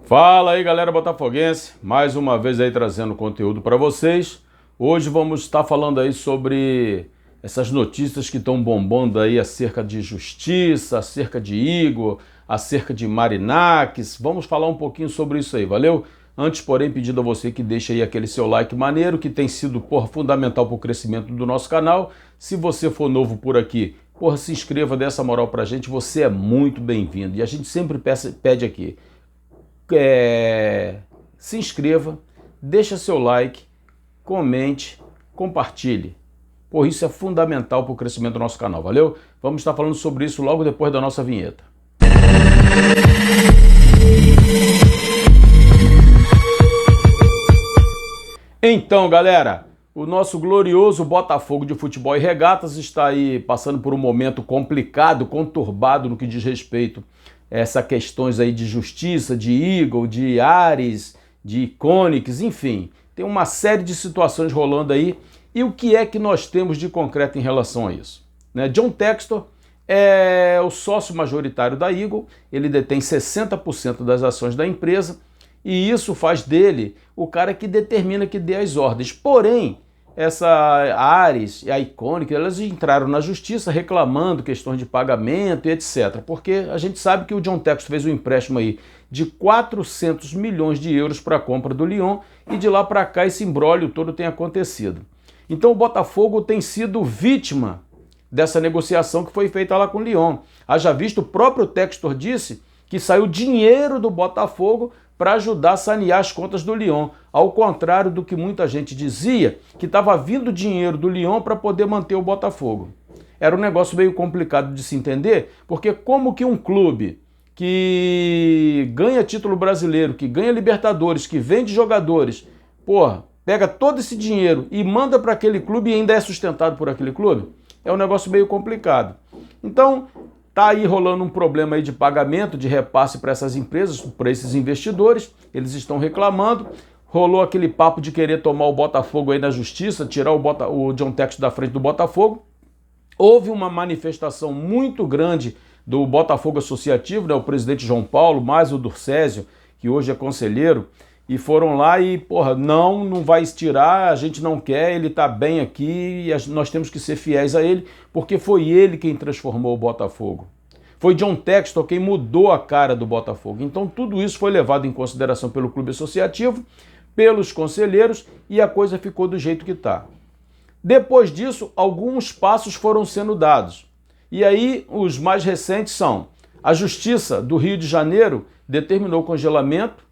Fala aí, galera botafoguense, mais uma vez aí trazendo conteúdo para vocês. Hoje vamos estar falando aí sobre essas notícias que estão bombando aí acerca de Justiça, acerca de Igor, acerca de Marinakis. Vamos falar um pouquinho sobre isso aí, valeu? Antes, porém, pedindo a você que deixe aí aquele seu like maneiro, que tem sido, fundamental para o crescimento do nosso canal. Se você for novo por aqui, se inscreva, dê essa moral pra gente, você é muito bem-vindo. E a gente sempre pede aqui, se inscreva, deixa seu like, comente, compartilhe. Isso é fundamental para o crescimento do nosso canal, valeu? Vamos estar falando sobre isso logo depois da nossa vinheta. Então, galera, o nosso glorioso Botafogo de Futebol e Regatas está aí passando por um momento complicado, conturbado no que diz respeito a essas questões aí de Justiça, de Eagle, de Ares, de Iconics, enfim. Tem uma série de situações rolando aí. E o que é que nós temos de concreto em relação a isso? John Textor é o sócio majoritário da Eagle, ele detém 60% das ações da empresa, e isso faz dele o cara que determina que dê as ordens. Porém, essa Ares e a Iconic, elas entraram na justiça reclamando questões de pagamento e etc. Porque a gente sabe que o John Textor fez um empréstimo aí de 400 milhões de euros para a compra do Lyon, e de lá para cá esse imbróglio todo tem acontecido. Então o Botafogo tem sido vítima dessa negociação que foi feita lá com o Lyon. Haja visto, o próprio Textor disse que saiu dinheiro do Botafogo para ajudar a sanear as contas do Lyon, ao contrário do que muita gente dizia, que estava vindo dinheiro do Lyon para poder manter o Botafogo. Era um negócio meio complicado de se entender, porque como que um clube que ganha título brasileiro, que ganha Libertadores, que vende jogadores, pega todo esse dinheiro e manda para aquele clube e ainda é sustentado por aquele clube? É um negócio meio complicado. Então, tá aí rolando um problema aí de pagamento, de repasse para essas empresas, para esses investidores. Eles estão reclamando. Rolou aquele papo de querer tomar o Botafogo aí na justiça, tirar o John Textor da frente do Botafogo. Houve uma manifestação muito grande do Botafogo Associativo, o presidente João Paulo, mais o Durcésio, que hoje é conselheiro, e foram lá e, não vai tirar, a gente não quer, ele tá bem aqui e nós temos que ser fiéis a ele, porque foi ele quem transformou o Botafogo. Foi John Textor quem mudou a cara do Botafogo. Então tudo isso foi levado em consideração pelo clube associativo, pelos conselheiros, e a coisa ficou do jeito que está. Depois disso, alguns passos foram sendo dados. E aí, os mais recentes são: a Justiça do Rio de Janeiro determinou o congelamento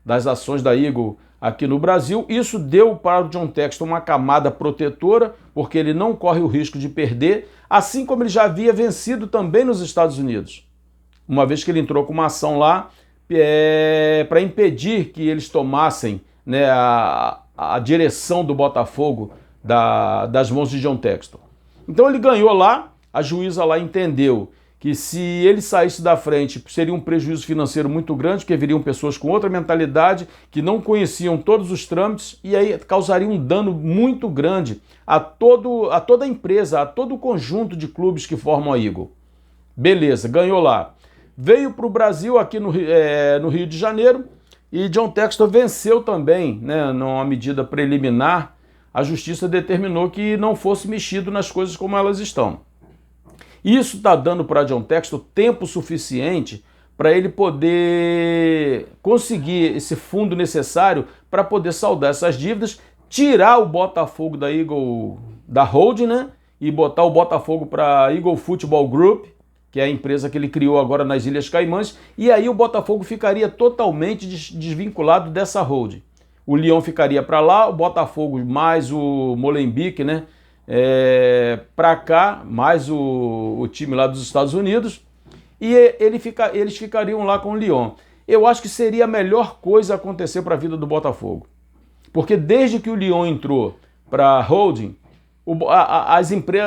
das ações da Eagle aqui no Brasil. Isso deu para o John Textor uma camada protetora, porque ele não corre o risco de perder, assim como ele já havia vencido também nos Estados Unidos, uma vez que ele entrou com uma ação lá para impedir que eles tomassem a direção do Botafogo das mãos de John Textor. Então ele ganhou lá, a juíza lá entendeu que se ele saísse da frente seria um prejuízo financeiro muito grande, porque viriam pessoas com outra mentalidade, que não conheciam todos os trâmites, e aí causaria um dano muito grande a toda a empresa, a todo o conjunto de clubes que formam a Eagle. Beleza, ganhou lá. Veio para o Brasil, aqui no Rio de Janeiro, e John Textor venceu também, numa medida preliminar. A justiça determinou que não fosse mexido nas coisas como elas estão. Isso está dando para John Textor tempo suficiente para ele poder conseguir esse fundo necessário para poder saldar essas dívidas, tirar o Botafogo da Eagle, da holding, e botar o Botafogo para a Eagle Football Group, que é a empresa que ele criou agora nas Ilhas Caimãs, e aí o Botafogo ficaria totalmente desvinculado dessa holding. O Lyon ficaria para lá, o Botafogo mais o Molenbeek, para cá, mais o time lá dos Estados Unidos, e eles ficariam lá com o Lyon. Eu acho que seria a melhor coisa acontecer para a vida do Botafogo, porque desde que o Lyon entrou para a holding,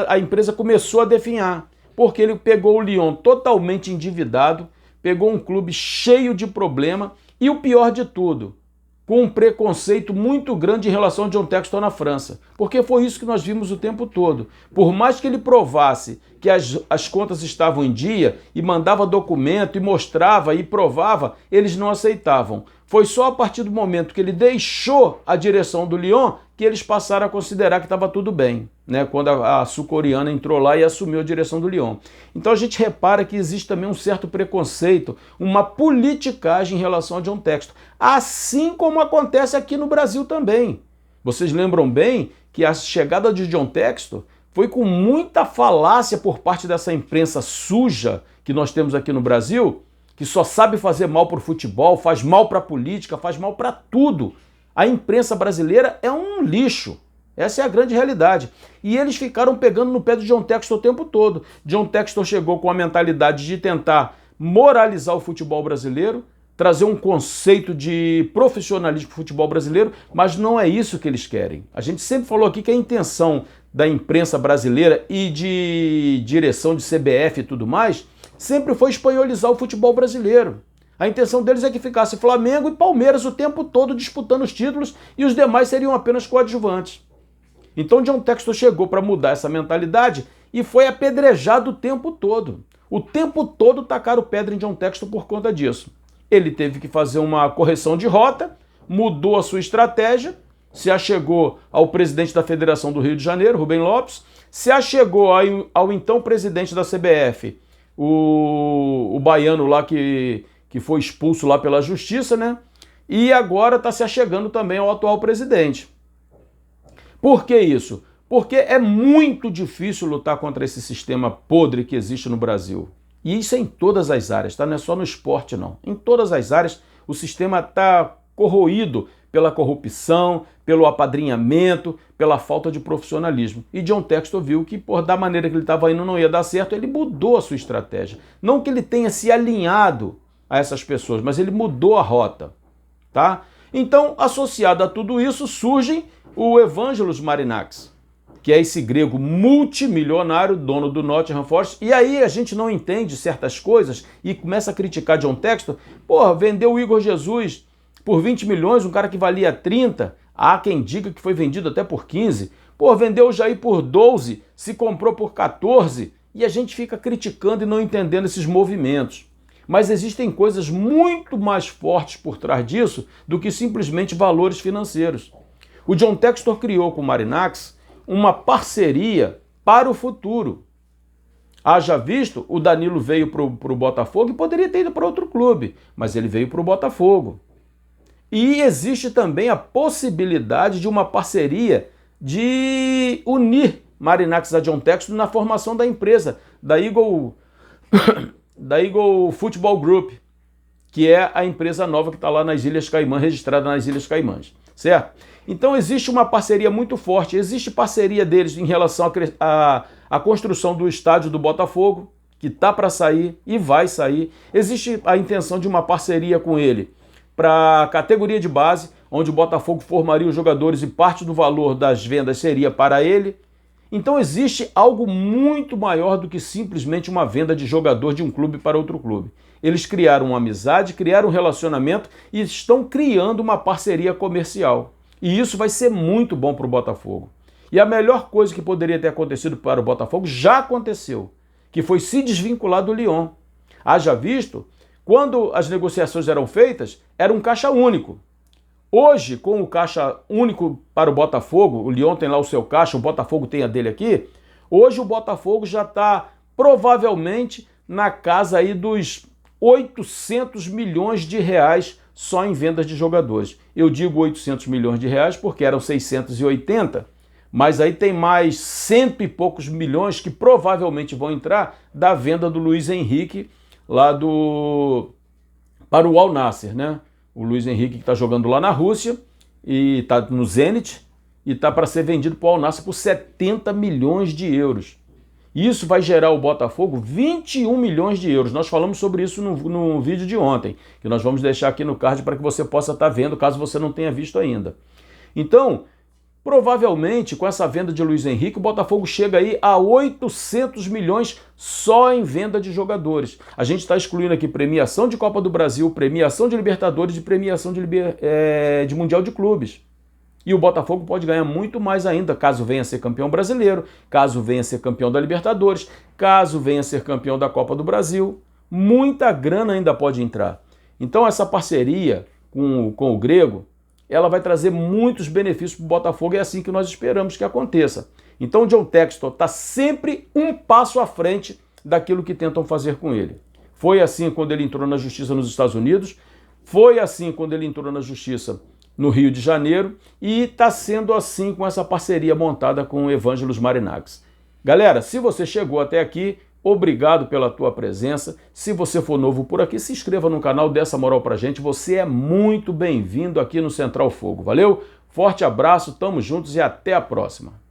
a empresa começou a definhar, porque ele pegou o Lyon totalmente endividado, pegou um clube cheio de problema, e o pior de tudo, com um preconceito muito grande em relação ao John Textor na França, porque foi isso que nós vimos o tempo todo. Por mais que ele provasse que as contas estavam em dia e mandava documento e mostrava e provava, eles não aceitavam. Foi só a partir do momento que ele deixou a direção do Lyon que eles passaram a considerar que estava tudo bem, né? Quando a sul-coreana entrou lá e assumiu a direção do Lyon. Então a gente repara que existe também um certo preconceito, uma politicagem em relação a John Textor, assim como acontece aqui no Brasil também. Vocês lembram bem que a chegada de John Textor foi com muita falácia por parte dessa imprensa suja que nós temos aqui no Brasil, que só sabe fazer mal para o futebol, faz mal para a política, faz mal para tudo. A imprensa brasileira é um lixo. Essa é a grande realidade. E eles ficaram pegando no pé do John Textor o tempo todo. John Textor chegou com a mentalidade de tentar moralizar o futebol brasileiro, trazer um conceito de profissionalismo para o futebol brasileiro, mas não é isso que eles querem. A gente sempre falou aqui que a intenção da imprensa brasileira e de direção de CBF e tudo mais sempre foi espanholizar o futebol brasileiro. A intenção deles é que ficasse Flamengo e Palmeiras o tempo todo disputando os títulos e os demais seriam apenas coadjuvantes. Então John Textor chegou para mudar essa mentalidade e foi apedrejado o tempo todo. O tempo todo tacaram pedra em John Textor por conta disso. Ele teve que fazer uma correção de rota, mudou a sua estratégia, se achegou ao presidente da Federação do Rio de Janeiro, Rubem Lopes, se achegou ao então presidente da CBF, o baiano lá que foi expulso lá pela justiça, né? E agora está se achegando também ao atual presidente. Por que isso? Porque é muito difícil lutar contra esse sistema podre que existe no Brasil. E isso é em todas as áreas, tá? Não é só no esporte, não. Em todas as áreas, o sistema está corroído pela corrupção, pelo apadrinhamento, pela falta de profissionalismo. E John Textor viu que, da maneira que ele estava indo, não ia dar certo, ele mudou a sua estratégia. Não que ele tenha se alinhado a essas pessoas, mas ele mudou a rota, tá? Então, associado a tudo isso, surge o Evangelos Marinakis, que é esse grego multimilionário, dono do Nottingham Forest, e aí a gente não entende certas coisas e começa a criticar John Textor. Vendeu o Igor Jesus por 20 milhões, um cara que valia 30, há quem diga que foi vendido até por 15. Vendeu o Jair por 12, se comprou por 14, e a gente fica criticando e não entendendo esses movimentos. Mas existem coisas muito mais fortes por trás disso do que simplesmente valores financeiros. O John Textor criou com o Marinakis uma parceria para o futuro. Haja visto, o Danilo veio para o Botafogo e poderia ter ido para outro clube, mas ele veio para o Botafogo. E existe também a possibilidade de uma parceria de unir Marinakis a John Textor na formação da empresa, da Eagle Football Group, que é a empresa nova que está lá nas Ilhas Caimã, registrada nas Ilhas Caimãs, certo? Então existe uma parceria muito forte, existe parceria deles em relação à construção do estádio do Botafogo, que está para sair e vai sair. Existe a intenção de uma parceria com ele para a categoria de base, onde o Botafogo formaria os jogadores e parte do valor das vendas seria para ele. Então existe algo muito maior do que simplesmente uma venda de jogador de um clube para outro clube. Eles criaram uma amizade, criaram um relacionamento e estão criando uma parceria comercial. E isso vai ser muito bom para o Botafogo. E a melhor coisa que poderia ter acontecido para o Botafogo já aconteceu, que foi se desvincular do Lyon. Haja visto, quando as negociações eram feitas, era um caixa único. Hoje, com o caixa único para o Botafogo, o Lyon tem lá o seu caixa, o Botafogo tem a dele aqui, hoje o Botafogo já está provavelmente na casa aí dos 800 milhões de reais só em vendas de jogadores. Eu digo 800 milhões de reais porque eram 680, mas aí tem mais cento e poucos milhões que provavelmente vão entrar da venda do Luiz Henrique lá para o Al Nassr, né? O Luiz Henrique que está jogando lá na Rússia e está no Zenit e está para ser vendido para o Al Nassr por 70 milhões de euros. Isso vai gerar ao Botafogo 21 milhões de euros. Nós falamos sobre isso no vídeo de ontem, que nós vamos deixar aqui no card para que você possa estar vendo, caso você não tenha visto ainda. Então, provavelmente, com essa venda de Luiz Henrique, o Botafogo chega aí a 800 milhões só em venda de jogadores. A gente está excluindo aqui premiação de Copa do Brasil, premiação de Libertadores e premiação de Mundial de Clubes. E o Botafogo pode ganhar muito mais ainda, caso venha a ser campeão brasileiro, caso venha a ser campeão da Libertadores, caso venha a ser campeão da Copa do Brasil. Muita grana ainda pode entrar. Então essa parceria com o Grego, ela vai trazer muitos benefícios para o Botafogo e é assim que nós esperamos que aconteça. Então o John Textor está sempre um passo à frente daquilo que tentam fazer com ele. Foi assim quando ele entrou na justiça nos Estados Unidos, foi assim quando ele entrou na justiça no Rio de Janeiro e está sendo assim com essa parceria montada com o Evangelos Marinax. Galera, se você chegou até aqui, obrigado pela tua presença. Se você for novo por aqui, se inscreva no canal, dê essa moral pra gente. Você é muito bem-vindo aqui no Central Fogo. Valeu? Forte abraço, tamo juntos e até a próxima.